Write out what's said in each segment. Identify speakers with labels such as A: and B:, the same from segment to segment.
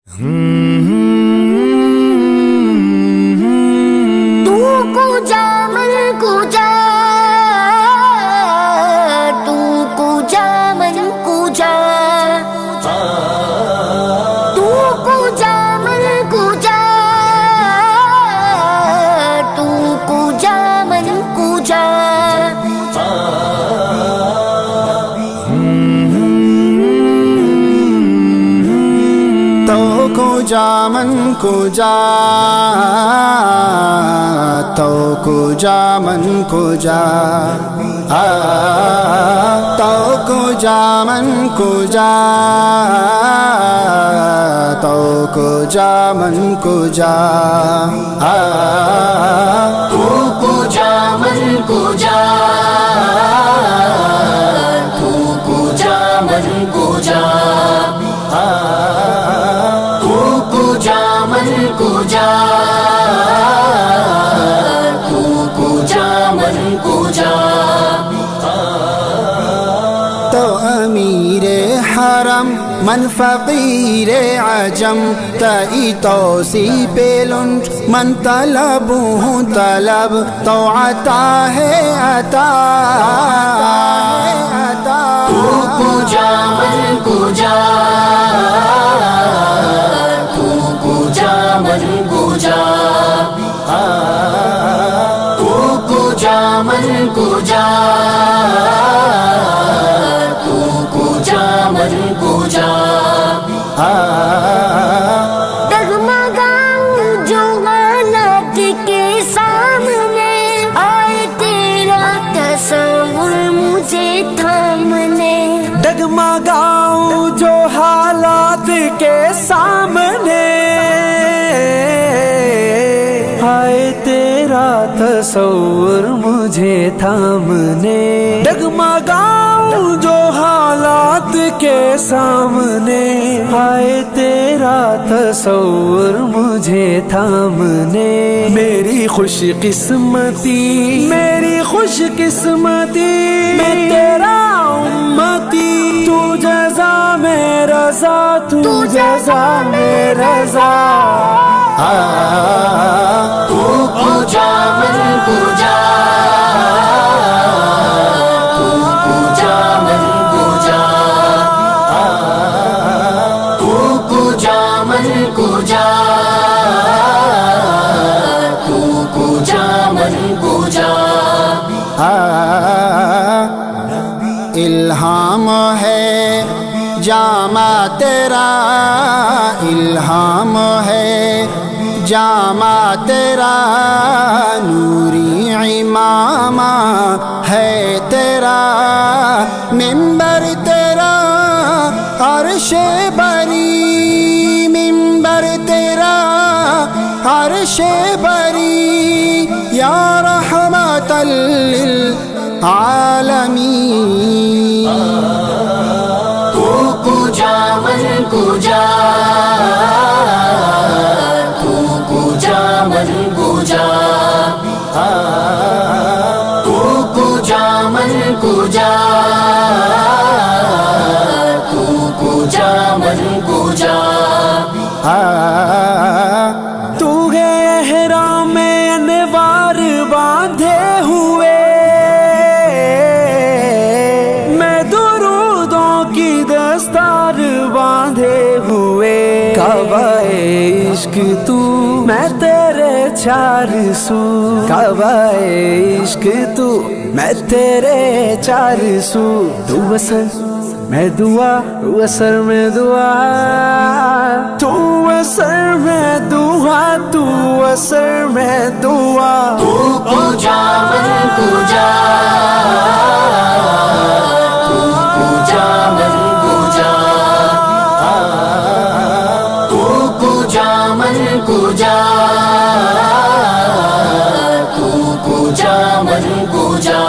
A: तू कुजा मन कुजा, तू कुजा मन कुजा, तू कुजा मन कुजा, तू कुजा मन कुजा।
B: तो कुजा मन कुजा, तो कुजा मन कुजा, तो कुजा मन कुजा, तो कुजा मन कुजा,
A: तू कुजा मन कुजा, तू कुजा मन कुजा, तू कुजा मन कुजा, तू कुजा मन कुजा।
B: तो अमीरे हरम मन फ़क़ीरे अजम, तई तोसी पेलुन मन तलबू तलब, तो अता है अता।
A: तू कुजा मन कुजा, तू कुजा मन कुजा, तू कुजा मन कुजा, तू कुजा मन कुजा। डगमगाऊं जो हालात के सामने, आए तेरा तस्वुर मुझे थामने।
C: डगमगाऊं जो हालात के सामने, हाय तेरा तस्वुर मुझे थामने। डगमगाऊं जो हालात के सामने, हाय तेरा तस्वुर मुझे थामने। मेरी खुश किस्मती, मेरी खुश किस्मती, मैं तेरा उम्मती। तू जज़ा में रज़ा, तू जज़ा में रज़ा।
A: तू कुजा मन कुजा, तू कुजा मन कुजा, तू कुजा मन कुजा, तू कुजा मन कुजा।
B: इल्हाम है जामा तेरा, इल्हाम है जामा तेरा, नूरी इमामा है तेरा, मिंबर तेरा अर्शे बरी, मिंबर तेरा अर्शे बरी, या रहमतल लिल आलमीन।
A: तू कुजा मन कुजा, तू कुजा मन कुजा, तू कुजा मन कुजा, तू कुजा मन कुजा।
C: तू है एहराम में अनवार बांधे हुए, मैं दुरूदों की दस्तार बांधे हुए। काबाए इश्क तू, मैं तेरे चार सू। काबाए इश्क तू, मैं तेरे चार सू। तू वसल मैं दुआ, तू असर में दुआ, तू असर में दुआ, तू असर में दुआ।
A: तू कुजा मन कुजा, तू कुजा मन कुजा, तू कुजा मन कुजा, तू कुजा मन कुजा।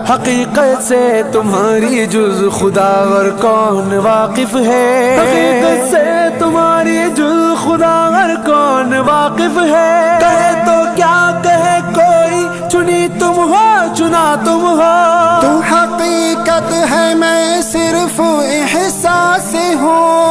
C: हकीकत से तुम्हारी जुज खुदा और कौन वाकिफ है। हकीकत से तुम्हारी जुज खुदा और कौन वाकिफ है। कहे तो क्या कहे कोई, चुनी तुम हो चुना तुम हो।
B: तू हकीकत है मैं सिर्फ एहसास हूँ,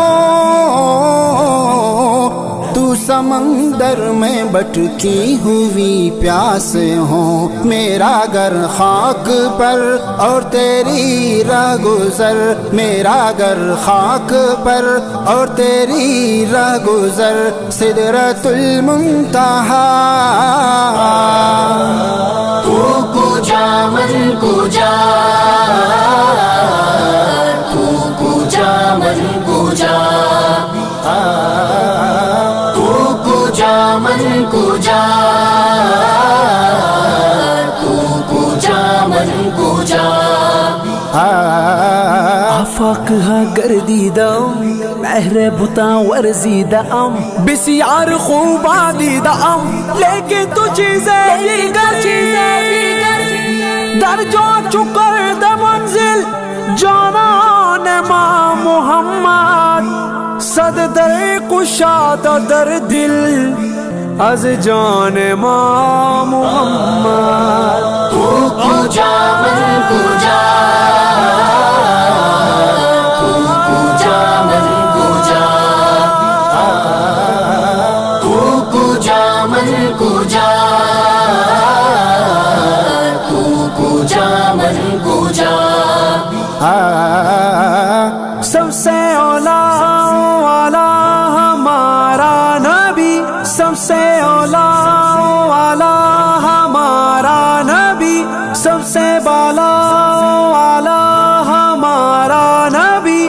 B: سمندر میں بٹکی ہوئی پیاس ہوں، میرا گھر خاک پر اور تیری راہ گزر، میرا گھر خاک پر اور تیری راہ گزر، سدرۃ المنتہا
A: تو کجا من کجا، تو کجا من کجا، تو کجا من کجا، تو کجا من کجا.
C: آفاق ہاں گردیدم مہر بتا ورزیدم، بسیار خوب آدیدم، لیکن تو چیزیں دیگر در جا چکر د منزل جانان ما محمد، صد در کشاد در دل از جان ما محمد.
A: تو کجا من کجا، تو کجا من کجا، تو کجا من کجا، تو کجا من کجا.
C: سب سے اولا والا ہمارا نبی، سب سے اولا والا ہمارا نبی، سب سے بالا والا ہمارا نبی،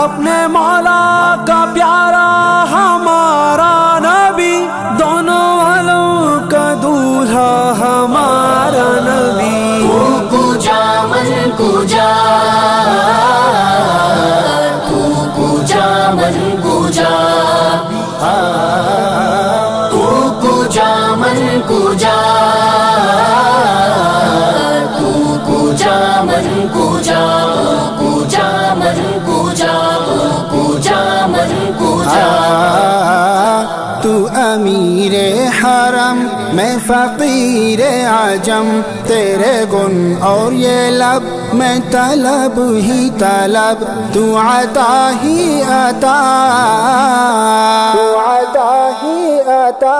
C: اپنے مولا کا پیارا ہمارا نبی، دونوں والوں کا دولہا ہمارا نبی.
A: تو کجا من کجا، تو کجا من کجا، تو کجا من کجا، تو کجا من کجا، کجا من کجا، کجا من کجا.
B: تو امیر حرم میں فقیر عجم، تیرے گن اور یہ لب میں طلب ہی طلب، تو عطا ہی عطا، تو عطا ہی عطا.